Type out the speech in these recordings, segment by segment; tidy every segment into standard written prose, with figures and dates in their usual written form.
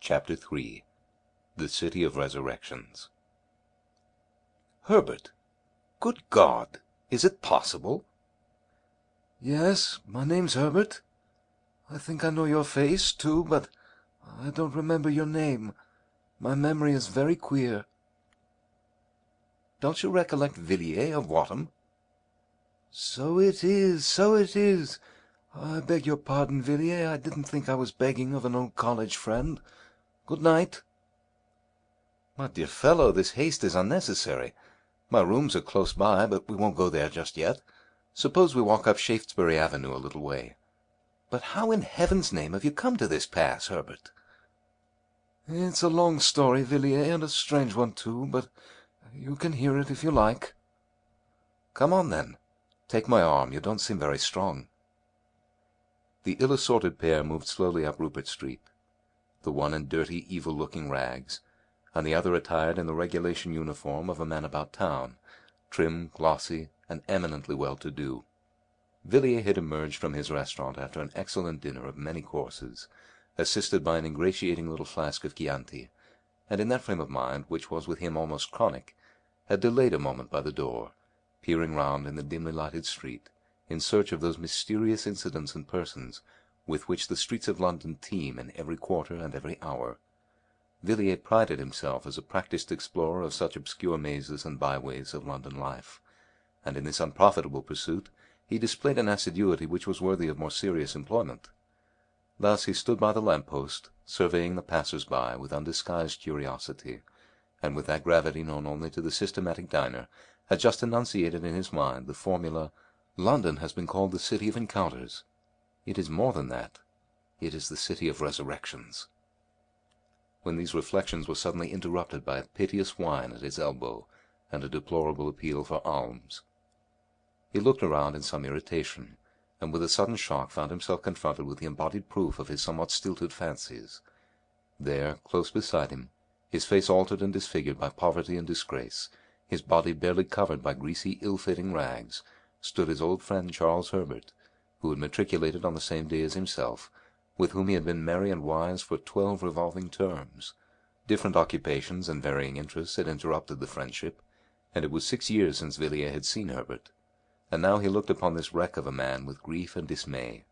Chapter 3 The City of Resurrections. Herbert! Good God! Is it possible? Yes, my name's Herbert. I think I know your face, too, but I don't remember your name. My memory is very queer. Don't you recollect Villiers of Whatham? So it is, so it is. I beg your pardon, Villiers. I didn't think I was begging of an old college friend. Good night. My dear fellow, this haste is unnecessary. My rooms are close by, but we won't go there just yet. Suppose we walk up Shaftesbury Avenue a little way. But how in heaven's name have you come to this pass, Herbert? It's a long story, Villiers, and a strange one, too, but you can hear it if you like. Come on, then. Take my arm. You don't seem very strong. The ill-assorted pair moved slowly up Rupert Street, the one in dirty, evil-looking rags, and the other attired in the regulation uniform of a man about town, trim, glossy, and eminently well-to-do. Villiers had emerged from his restaurant after an excellent dinner of many courses, assisted by an ingratiating little flask of Chianti, and in that frame of mind, which was with him almost chronic, had delayed a moment by the door, peering round in the dimly lighted street, in search of those mysterious incidents and persons with which the streets of London teem in every quarter and every hour. Villiers prided himself as a practised explorer of such obscure mazes and byways of London life, and in this unprofitable pursuit he displayed an assiduity which was worthy of more serious employment. Thus he stood by the lamp-post, surveying the passers-by with undisguised curiosity, and with that gravity known only to the systematic diner, had just enunciated in his mind the formula, "London has been called the City of Encounters. It is more than that. It is the City of Resurrections," when these reflections were suddenly interrupted by a piteous whine at his elbow and a deplorable appeal for alms. He looked around in some irritation, and with a sudden shock found himself confronted with the embodied proof of his somewhat stilted fancies. There, close beside him, his face altered and disfigured by poverty and disgrace, his body barely covered by greasy, ill-fitting rags, stood his old friend Charles Herbert, who had matriculated on the same day as himself, with whom he had been merry and wise for 12 revolving terms. Different occupations and varying interests had interrupted the friendship, and it was 6 years since Villiers had seen Herbert, and now he looked upon this wreck of a man with grief and dismay,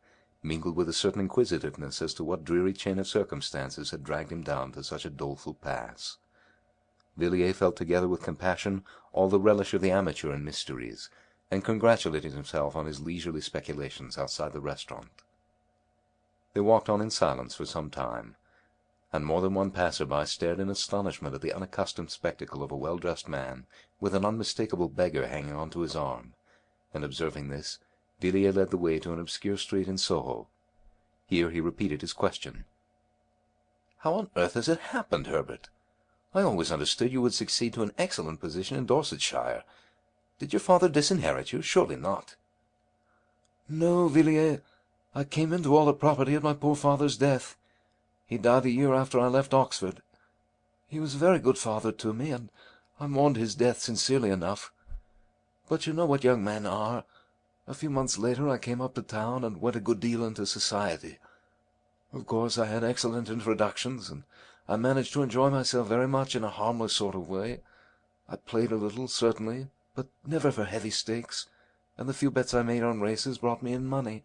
mingled with a certain inquisitiveness as to what dreary chain of circumstances had dragged him down to such a doleful pass. Villiers felt together with compassion all the relish of the amateur in mysteries, and congratulated himself on his leisurely speculations outside the restaurant. They walked on in silence for some time, and more than one passer-by stared in astonishment at the unaccustomed spectacle of a well-dressed man with an unmistakable beggar hanging on to his arm, and observing this, Villiers led the way to an obscure street in Soho. Here he repeated his question. "How on earth has it happened, Herbert? I always understood you would succeed to an excellent position in Dorsetshire. Did your father disinherit you? Surely not." "No, Villiers. I came into all the property at my poor father's death. He died a year after I left Oxford. He was a very good father to me, and I mourned his death sincerely enough. But you know what young men are. A few months later I came up to town and went a good deal into society. Of course I had excellent introductions, and I managed to enjoy myself very much in a harmless sort of way. I played a little, certainly, but never for heavy stakes, and the few bets I made on races brought me in money.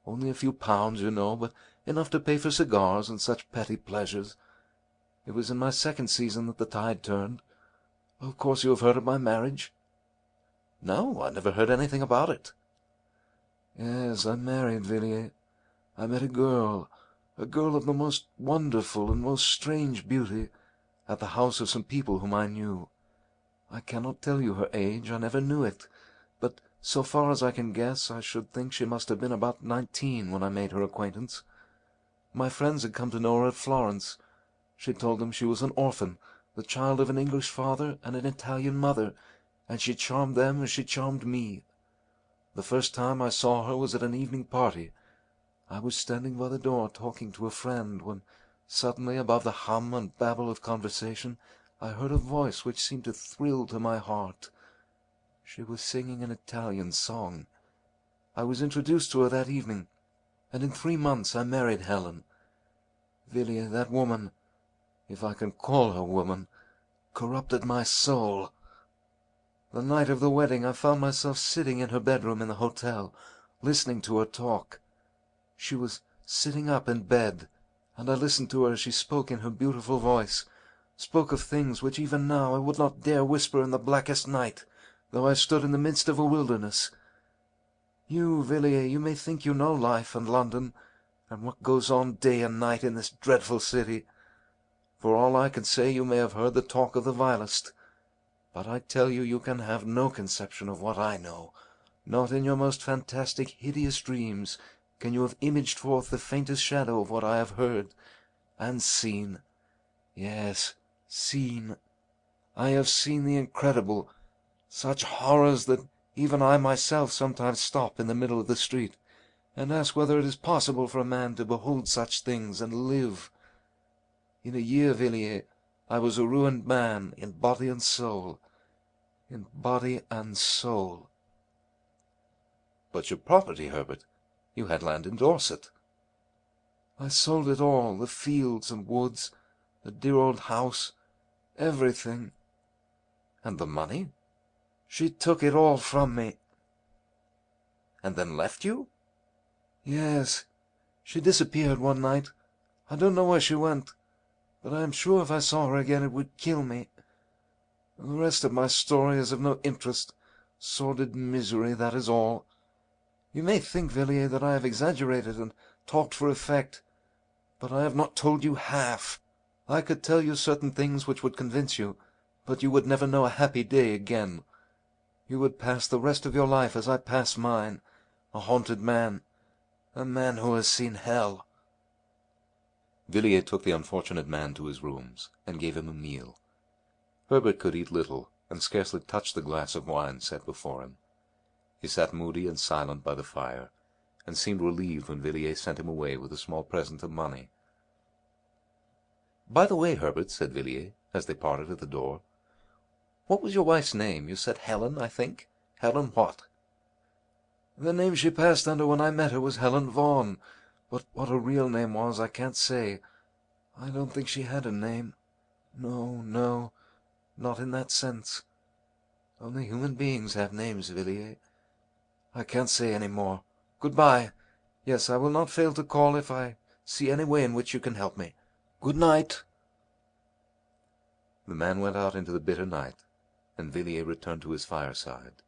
Only a few pounds, you know, but enough to pay for cigars and such petty pleasures. It was in my second season that the tide turned. Of course you have heard of my marriage?" "No, I never heard anything about it." "Yes, I married, Villiers. I met a girl of the most wonderful and most strange beauty, at the house of some people whom I knew. I cannot tell you her age, I never knew it, but so far as I can guess, I should think she must have been about 19 when I made her acquaintance. My friends had come to know her at Florence. She told them she was an orphan, the child of an English father and an Italian mother, and she charmed them as she charmed me. The first time I saw her was at an evening party. I was standing by the door talking to a friend, when suddenly, above the hum and babble of conversation, I heard a voice which seemed to thrill to my heart. She was singing an Italian song. I was introduced to her that evening, and in 3 months I married Helen. Villiers, that woman, if I can call her woman, corrupted my soul. The night of the wedding I found myself sitting in her bedroom in the hotel, listening to her talk. She was sitting up in bed, and I listened to her as she spoke in her beautiful voice, spoke of things which even now I would not dare whisper in the blackest night, though I stood in the midst of a wilderness. You, Villiers, you may think you know life and London, and what goes on day and night in this dreadful city. For all I can say, you may have heard the talk of the vilest. But I tell you, you can have no conception of what I know. Not in your most fantastic, hideous dreams can you have imaged forth the faintest shadow of what I have heard and seen. Yes, seen. I have seen the incredible, such horrors that even I myself sometimes stop in the middle of the street and ask whether it is possible for a man to behold such things and live. In a year, Villiers, I was a ruined man in body and soul. In body and soul. But your property, Herbert. You had land in Dorset. I sold it all, the fields and woods, the dear old house, everything. And the money? She took it all from me. And then left you? Yes. She disappeared one night. I don't know where she went, but I am sure if I saw her again it would kill me. The rest of my story is of no interest. Sordid misery, that is all. You may think, Villiers, that I have exaggerated and talked for effect, but I have not told you half. I could tell you certain things which would convince you, but you would never know a happy day again. You would pass the rest of your life as I pass mine, a haunted man, a man who has seen hell. Villiers took the unfortunate man to his rooms, and gave him a meal. Herbert could eat little, and scarcely touched the glass of wine set before him. He sat moody and silent by the fire, and seemed relieved when Villiers sent him away with a small present of money. "By the way, Herbert," said Villiers, as they parted at the door, "what was your wife's name? You said Helen, I think. Helen what?" The name she passed under when I met her was Helen Vaughan, but what her real name was I can't say. I don't think she had a name. No, not in that sense. Only human beings have names, Villiers. I can't say any more. Good-bye. Yes, I will not fail to call if I see any way in which you can help me. Good night." The man went out into the bitter night, and Villiers returned to his fireside.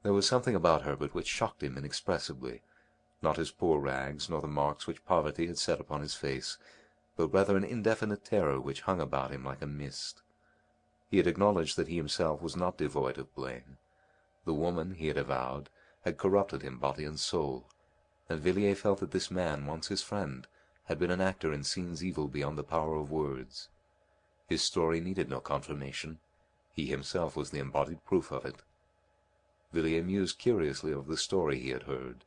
There was something about Herbert which shocked him inexpressibly, not his poor rags, nor the marks which poverty had set upon his face, but rather an indefinite terror which hung about him like a mist. He had acknowledged that he himself was not devoid of blame. The woman, he had avowed, had corrupted him body and soul, and Villiers felt that this man, once his friend, had been an actor in scenes evil beyond the power of words. His story needed no confirmation. He himself was the embodied proof of it. Villiers mused curiously over the story he had heard,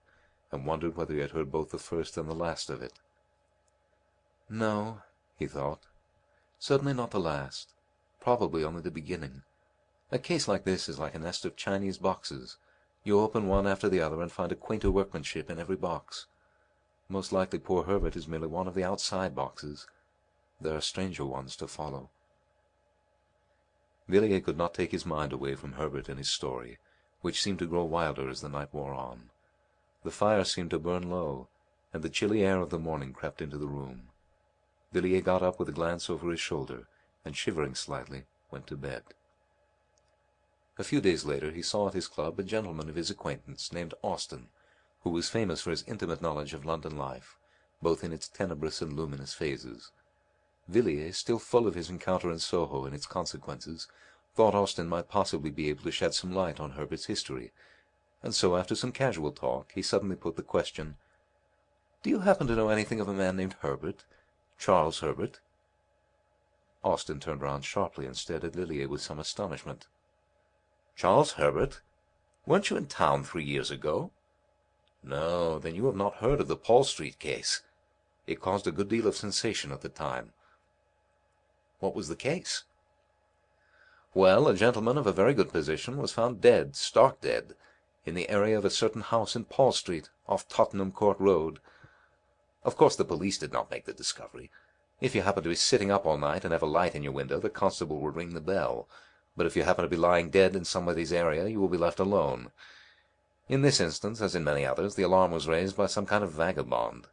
and wondered whether he had heard both the first and the last of it. No, he thought. Certainly not the last. Probably only the beginning. A case like this is like a nest of Chinese boxes. You open one after the other and find a quainter workmanship in every box. Most likely poor Herbert is merely one of the outside boxes. There are stranger ones to follow. Villiers could not take his mind away from Herbert and his story, which seemed to grow wilder as the night wore on. The fire seemed to burn low, and the chilly air of the morning crept into the room. Villiers got up with a glance over his shoulder, and shivering slightly, went to bed. A few days later he saw at his club a gentleman of his acquaintance named Austin, who was famous for his intimate knowledge of London life, both in its tenebrous and luminous phases. Villiers, still full of his encounter in Soho and its consequences, thought Austin might possibly be able to shed some light on Herbert's history, and so after some casual talk he suddenly put the question, "Do you happen to know anything of a man named Herbert? Charles Herbert?" Austin turned round sharply and stared at Villiers with some astonishment. "Charles Herbert? Weren't you in town 3 years ago? No, then you have not heard of the Paul Street case. It caused a good deal of sensation at the time." "What was the case?" "Well, a gentleman of a very good position was found dead, stark dead, in the area of a certain house in Paul Street, off Tottenham Court Road. Of course the police did not make the discovery. If you happen to be sitting up all night and have a light in your window, the constable will ring the bell. But if you happen to be lying dead in somebody's area, you will be left alone. In this instance, as in many others, the alarm was raised by some kind of vagabond.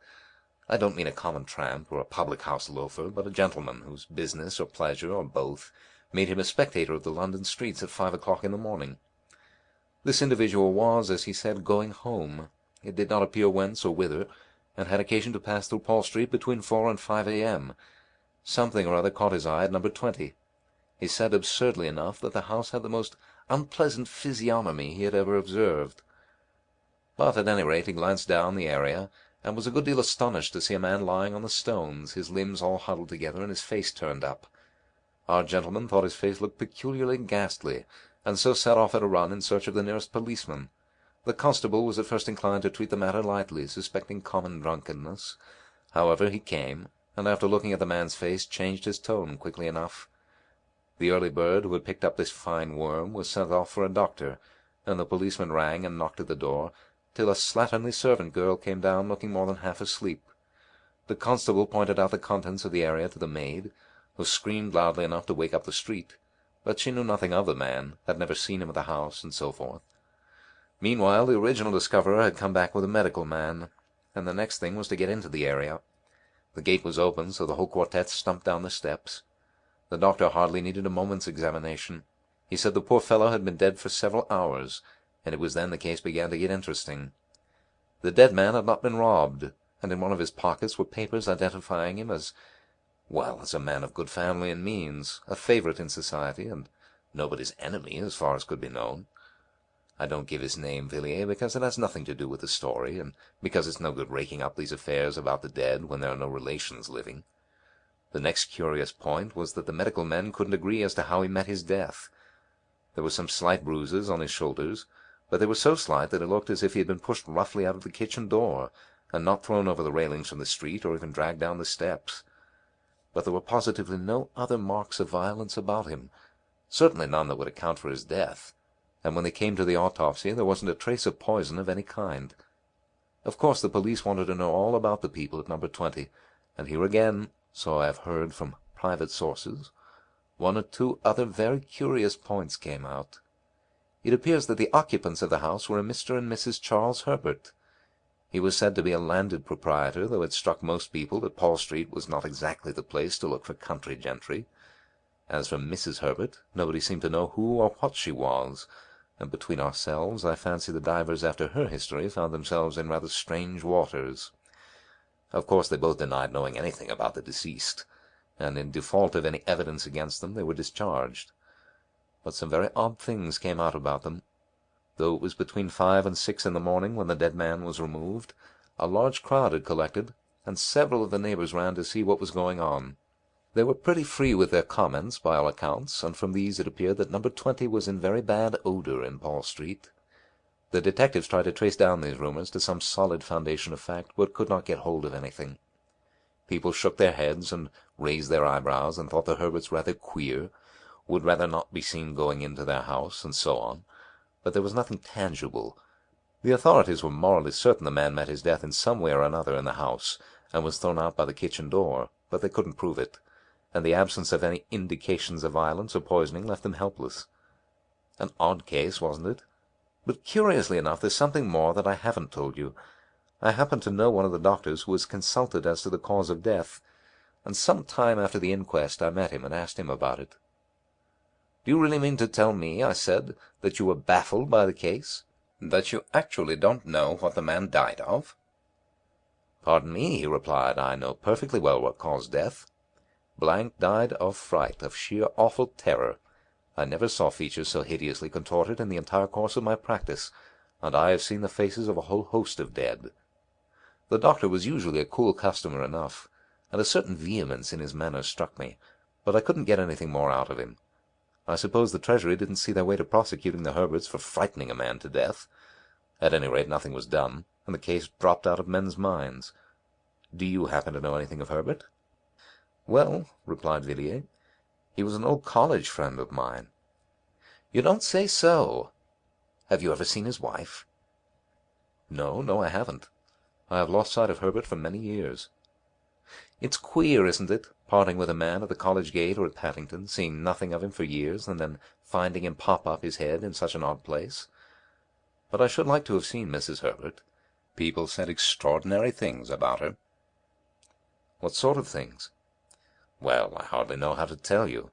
I don't mean a common tramp or a public-house loafer, but a gentleman whose business or pleasure, or both, made him a spectator of the London streets at 5 o'clock in the morning. This individual was, as he said, going home. It did not appear whence or whither, and had occasion to pass through Paul Street between 4 and 5 a.m. Something or other caught his eye at number 20. He said absurdly enough that the house had the most unpleasant physiognomy he had ever observed. But at any rate he glanced down the area, and was a good deal astonished to see a man lying on the stones, his limbs all huddled together and his face turned up. Our gentleman thought his face looked peculiarly ghastly, and so set off at a run in search of the nearest policeman. The constable was at first inclined to treat the matter lightly, suspecting common drunkenness. However, he came, and after looking at the man's face, changed his tone quickly enough. The early bird who had picked up this fine worm was sent off for a doctor, and the policeman rang and knocked at the door, till a slatternly servant girl came down looking more than half asleep. The constable pointed out the contents of the area to the maid, who screamed loudly enough to wake up the street, but she knew nothing of the man, had never seen him at the house, and so forth. Meanwhile, the original discoverer had come back with a medical man, and the next thing was to get into the area. The gate was open, so the whole quartet stumped down the steps. The doctor hardly needed a moment's examination. He said the poor fellow had been dead for several hours, and it was then the case began to get interesting. The dead man had not been robbed, and in one of his pockets were papers identifying him as a man of good family and means, a favorite in society, and nobody's enemy as far as could be known. I don't give his name, Villiers, because it has nothing to do with the story, and because it's no good raking up these affairs about the dead when there are no relations living. The next curious point was that the medical men couldn't agree as to how he met his death. There were some slight bruises on his shoulders, but they were so slight that it looked as if he had been pushed roughly out of the kitchen door, and not thrown over the railings from the street, or even dragged down the steps. But there were positively no other marks of violence about him, certainly none that would account for his death, and when they came to the autopsy there wasn't a trace of poison of any kind. Of course the police wanted to know all about the people at number 20, and here again, so I have heard from private sources, one or two other very curious points came out. It appears that the occupants of the house were a Mr. and Mrs. Charles Herbert. He was said to be a landed proprietor, though it struck most people that Paul Street was not exactly the place to look for country gentry. As for Mrs. Herbert, nobody seemed to know who or what she was, and between ourselves I fancy the divers after her history found themselves in rather strange waters. Of course they both denied knowing anything about the deceased, and in default of any evidence against them they were discharged. But some very odd things came out about them. Though it was between 5 and 6 in the morning when the dead man was removed, a large crowd had collected, and several of the neighbors ran to see what was going on. They were pretty free with their comments, by all accounts, and from these it appeared that number 20 was in very bad odor in Paul Street. The detectives tried to trace down these rumors to some solid foundation of fact, but could not get hold of anything. People shook their heads and raised their eyebrows and thought the Herberts rather queer, would rather not be seen going into their house, and so on, but there was nothing tangible. The authorities were morally certain the man met his death in some way or another in the house, and was thrown out by the kitchen door, but they couldn't prove it, and the absence of any indications of violence or poisoning left them helpless. An odd case, wasn't it? But curiously enough, there's something more that I haven't told you. I happen to know one of the doctors who was consulted as to the cause of death, and some time after the inquest I met him and asked him about it. "Do you really mean to tell me," I said, "that you were baffled by the case? That you actually don't know what the man died of?" "Pardon me," he replied, "I know perfectly well what caused death. Blank died of fright, of sheer awful terror. I never saw features so hideously contorted in the entire course of my practice, and I have seen the faces of a whole host of dead." The doctor was usually a cool customer enough, and a certain vehemence in his manner struck me, but I couldn't get anything more out of him. I suppose the Treasury didn't see their way to prosecuting the Herberts for frightening a man to death. At any rate, nothing was done, and the case dropped out of men's minds. Do you happen to know anything of Herbert? "Well," replied Villiers, "he was an old college friend of mine." "You don't say so! Have you ever seen his wife?" No, I haven't. I have lost sight of Herbert for many years." "It's queer, isn't it? parting with a man at the college gate or at Paddington, seeing nothing of him for years, and then finding him pop up his head in such an odd place. But I should like to have seen Mrs. Herbert. People said extraordinary things about her." "What sort of things?" "Well, I hardly know how to tell you.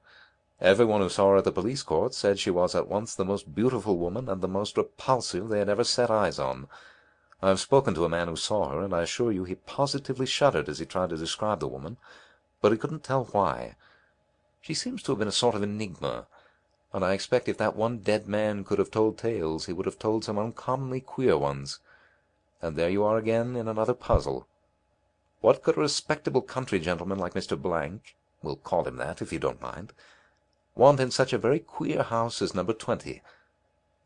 Everyone who saw her at the police court said she was at once the most beautiful woman and the most repulsive they had ever set eyes on. I have spoken to a man who saw her, and I assure you he positively shuddered as he tried to describe the woman, but he couldn't tell why. She seems to have been a sort of enigma, and I expect if that one dead man could have told tales, he would have told some uncommonly queer ones. And there you are again in another puzzle. What could a respectable country gentleman like Mr. Blank, we'll call him that, if you don't mind, want in such a very queer house as number 20?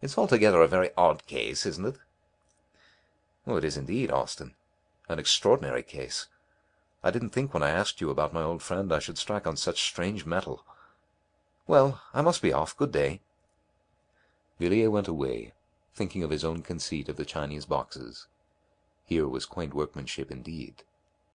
It's altogether a very odd case, isn't it?" "Oh, it is indeed, Austin. An extraordinary case. I didn't think when I asked you about my old friend I should strike on such strange metal. Well, I must be off. Good day." Villiers went away, thinking of his own conceit of the Chinese boxes. Here was quaint workmanship indeed.